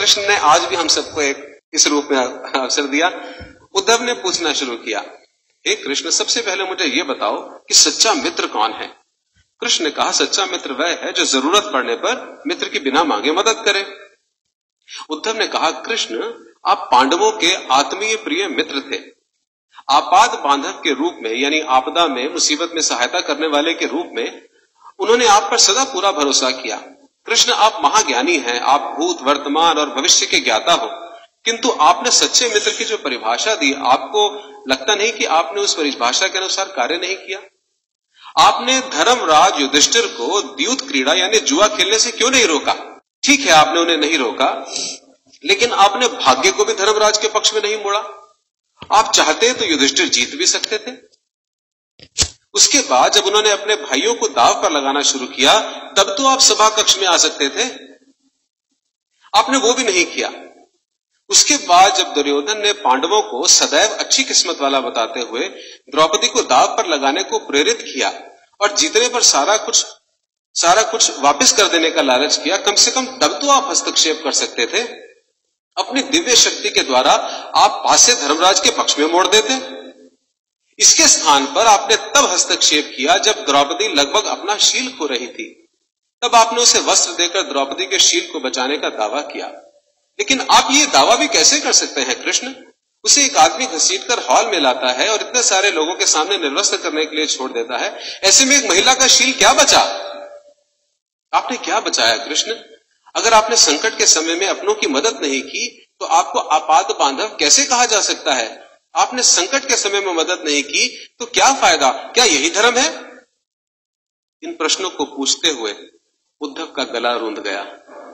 कृष्ण ने आज भी हम सबको एक इस रूप में अवसर दिया। उद्धव ने पूछना शुरू किया, हे कृष्ण, सबसे पहले मुझे ये बताओ कि सच्चा मित्र कौन है? कृष्ण ने कहा, सच्चा मित्र वह है जो जरूरत पड़ने पर मित्र की बिना मांगे मदद करे। उद्धव ने कहा, कृष्ण, आप पांडवों के आत्मीय प्रिय मित्र थे। आपाद बांधव के रूप में, यानी आपदा में, मुसीबत में सहायता करने वाले के रूप में उन्होंने आप पर सदा पूरा भरोसा किया। कृष्ण, आप महाज्ञानी हैं, आप भूत, वर्तमान और भविष्य के ज्ञाता हो, किंतु आपने सच्चे मित्र की जो परिभाषा दी, आपको लगता नहीं कि आपने उस परिभाषा के अनुसार कार्य नहीं किया? आपने धर्मराज युधिष्ठिर को द्यूत क्रीड़ा यानी जुआ खेलने से क्यों नहीं रोका? ठीक है, आपने उन्हें नहीं रोका, लेकिन आपने भाग्य को भी धर्मराज के पक्ष में नहीं मोड़ा। आप चाहते तो युधिष्ठिर जीत भी सकते थे। उसके बाद जब उन्होंने अपने भाइयों को दांव पर लगाना शुरू किया, तब तो आप सभा कक्ष में आ सकते थे। आपने वो भी नहीं किया। उसके बाद जब दुर्योधन ने पांडवों को सदैव अच्छी किस्मत वाला बताते हुए द्रौपदी को दांव पर लगाने को प्रेरित किया और जीतने पर सारा कुछ वापस कर देने का लालच किया, कम से कम तब तो आप हस्तक्षेप कर सकते थे। अपनी दिव्य शक्ति के द्वारा आप पासे धर्मराज के पक्ष में मोड़ देते। इसके स्थान पर आपने तब हस्तक्षेप किया जब द्रौपदी लगभग अपना शील खो रही थी। तब आपने उसे वस्त्र देकर द्रौपदी के शील को बचाने का दावा किया। लेकिन आप ये दावा भी कैसे कर सकते हैं कृष्ण? उसे एक आदमी घसीटकर हॉल में लाता है और इतने सारे लोगों के सामने निर्वस्त्र करने के लिए छोड़ देता है। ऐसे में एक महिला का शील क्या बचा? आपने क्या बचाया कृष्ण? अगर आपने संकट के समय में अपनों की मदद नहीं की तो आपको आपात बांधव कैसे कहा जा सकता है? आपने संकट के समय में मदद नहीं की तो क्या फायदा? क्या यही धर्म है? इन प्रश्नों को पूछते हुए उद्धव का गला रूंध गया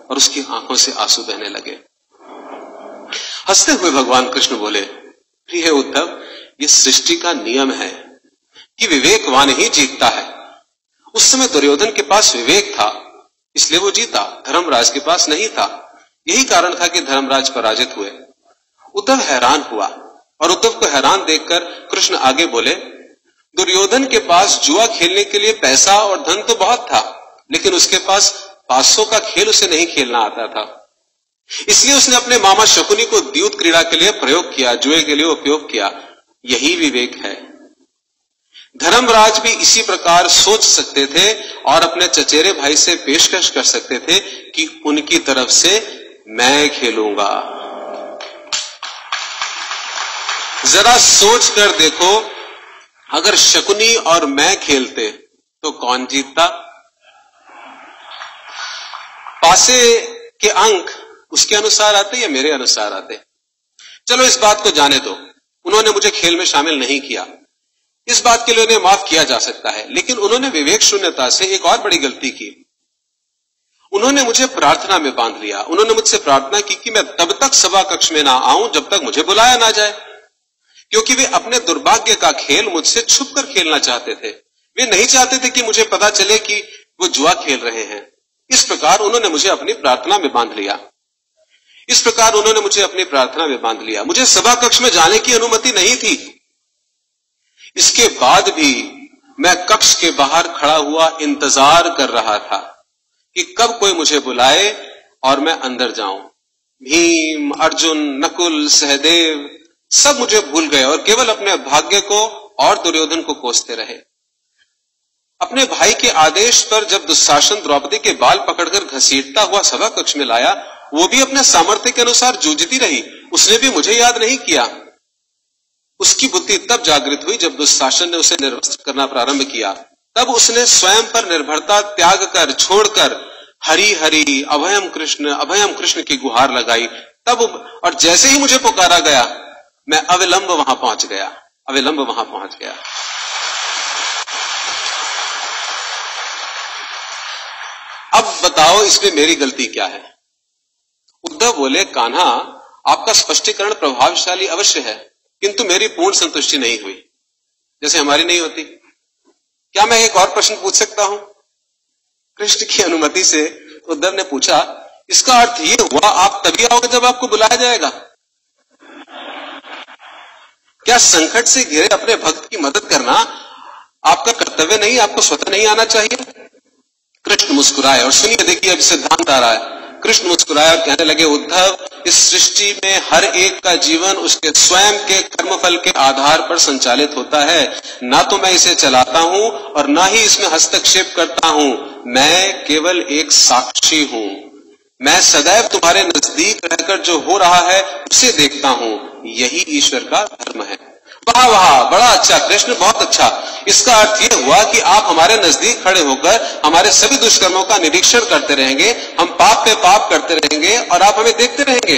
और उसकी आंखों से आंसू बहने लगे। हंसते हुए भगवान कृष्ण बोले, प्रिय उद्धव, ये सृष्टि का नियम है कि विवेकवान ही जीतता है। उस समय दुर्योधन के पास विवेक था, इसलिए वो जीता, धर्मराज के पास नहीं था। यही कारण था कि धर्मराज पराजित हुए। उद्धव हैरान हुआ और उद्धव को हैरान देखकर कृष्ण आगे बोले, दुर्योधन के पास जुआ खेलने के लिए पैसा और धन तो बहुत था, लेकिन उसके पास 500 का खेल उसे नहीं खेलना आता था। इसलिए उसने अपने मामा शकुनी को द्यूत क्रीड़ा के लिए प्रयोग किया, जुए के लिए उपयोग किया। यही विवेक है। धर्मराज भी इसी प्रकार सोच सकते थे और अपने चचेरे भाई से पेशकश कर सकते थे कि उनकी तरफ से मैं खेलूंगा। जरा सोच कर देखो, अगर शकुनी और मैं खेलते तो कौन जीतता? पासे के अंक उसके अनुसार आते या मेरे अनुसार आते? चलो इस बात को जाने दो, उन्होंने मुझे खेल में शामिल नहीं किया, इस बात के लिए उन्हें माफ किया जा सकता है। लेकिन उन्होंने विवेक शून्यता से एक और बड़ी गलती की। उन्होंने मुझे प्रार्थना में बांध लिया। उन्होंने मुझसे प्रार्थना की कि मैं तब तक सभा कक्ष में ना आऊं जब तक मुझे बुलाया ना जाए, क्योंकि वे अपने दुर्भाग्य का खेल मुझसे छुपकर खेलना चाहते थे। वे नहीं चाहते थे कि मुझे पता चले कि वो जुआ खेल रहे हैं। इस प्रकार उन्होंने मुझे अपनी प्रार्थना में बांध लिया। मुझे सभा कक्ष में जाने की अनुमति नहीं थी। इसके बाद भी मैं कक्ष के बाहर खड़ा हुआ इंतजार कर रहा था कि कब कोई मुझे बुलाए और मैं अंदर जाऊं। भीम, अर्जुन, नकुल, सहदेव सब मुझे भूल गए और केवल अपने भाग्य को और दुर्योधन को कोसते रहे। अपने भाई के आदेश पर जब दुशासन द्रौपदी के बाल पकड़कर घसीटता हुआ सभा कक्ष में लाया, वो भी अपने सामर्थ्य के अनुसार जूझती रही। उसने भी मुझे याद नहीं किया। उसकी बुद्धि तब जागृत हुई जब दुशासन ने उसे निर्वस्त्र करना प्रारंभ किया। तब उसने स्वयं पर निर्भरता त्याग कर, छोड़कर हरि हरि अभयम कृष्ण की गुहार लगाई। तब और जैसे ही मुझे पुकारा गया, मैं अविलंब वहां पहुंच गया। अब बताओ इसमें मेरी गलती क्या है? उद्धव बोले, कान्हा, आपका स्पष्टीकरण प्रभावशाली अवश्य है, किंतु मेरी पूर्ण संतुष्टि नहीं हुई, जैसे हमारी नहीं होती। क्या मैं एक और प्रश्न पूछ सकता हूं? कृष्ण की अनुमति से उद्धव ने पूछा, इसका अर्थ ये हुआ आप तभी आओगे जब आपको बुलाया जाएगा? क्या संकट से घिरे अपने भक्त की मदद करना आपका कर्तव्य नहीं, आपको स्वतः नहीं आना चाहिए? कृष्ण मुस्कुराए और सुनिए, देखिए अब सिद्धांत आ रहा है। कृष्ण मुस्कुराए और कहने लगे, उद्धव, इस सृष्टि में हर एक का जीवन उसके स्वयं के कर्मफल के आधार पर संचालित होता है। ना तो मैं इसे चलाता हूं और ना ही इसमें हस्तक्षेप करता हूं। मैं केवल एक साक्षी हूं। मैं सदैव तुम्हारे नजदीक रहकर जो हो रहा है उसे देखता हूं। यही ईश्वर का धर्म है। वाह वाह, बड़ा अच्छा कृष्ण, बहुत अच्छा। इसका अर्थ यह हुआ कि आप हमारे नजदीक खड़े होकर हमारे सभी दुष्कर्मों का निरीक्षण करते रहेंगे, हम पाप पे पाप करते रहेंगे और आप हमें देखते रहेंगे।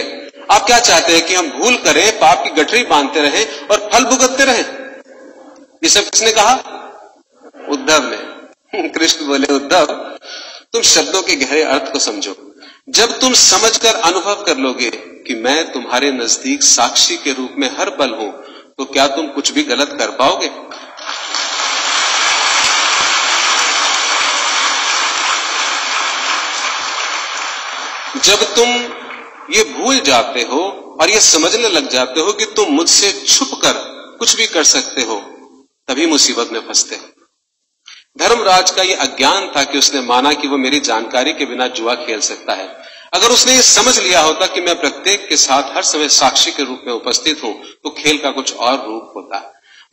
आप क्या चाहते हैं कि हम भूल करें, पाप की गठरी बांधते रहें और फल भुगतते रहें? ये सब किसने कहा? उद्धव ने। कृष्ण बोले, उद्धव, तुम शब्दों के गहरे अर्थ को समझो। जब तुम समझकर अनुभव कर लोगे कि मैं तुम्हारे नजदीक साक्षी के रूप में हर पल हूं, तो क्या तुम कुछ भी गलत कर पाओगे? जब तुम ये भूल जाते हो और ये समझने लग जाते हो कि तुम मुझसे छुपकर कुछ भी कर सकते हो, तभी मुसीबत में फंसते हो। धर्मराज का ये अज्ञान था कि उसने माना कि वो मेरी जानकारी के बिना जुआ खेल सकता है। अगर उसने ये समझ लिया होता कि मैं प्रत्येक के साथ हर समय साक्षी के रूप में उपस्थित हूं, तो खेल का कुछ और रूप होता।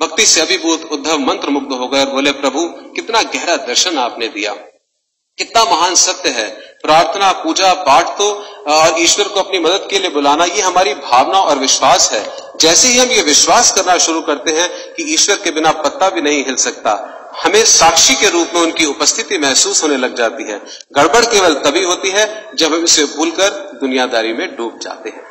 भक्ति से अभिभूत उद्धव मंत्रमुग्ध हो गए और बोले, प्रभु, कितना गहरा दर्शन आपने दिया, कितना महान सत्य है। प्रार्थना, पूजा, पाठ तो और ईश्वर को अपनी मदद के लिए बुलाना, ये हमारी भावना और विश्वास है। जैसे ही हम ये विश्वास करना शुरू करते हैं कि ईश्वर के बिना पत्ता भी नहीं हिल सकता, हमें साक्षी के रूप में उनकी उपस्थिति महसूस होने लग जाती है। गड़बड़ केवल तभी होती है जब हम इसे भूलकर दुनियादारी में डूब जाते हैं।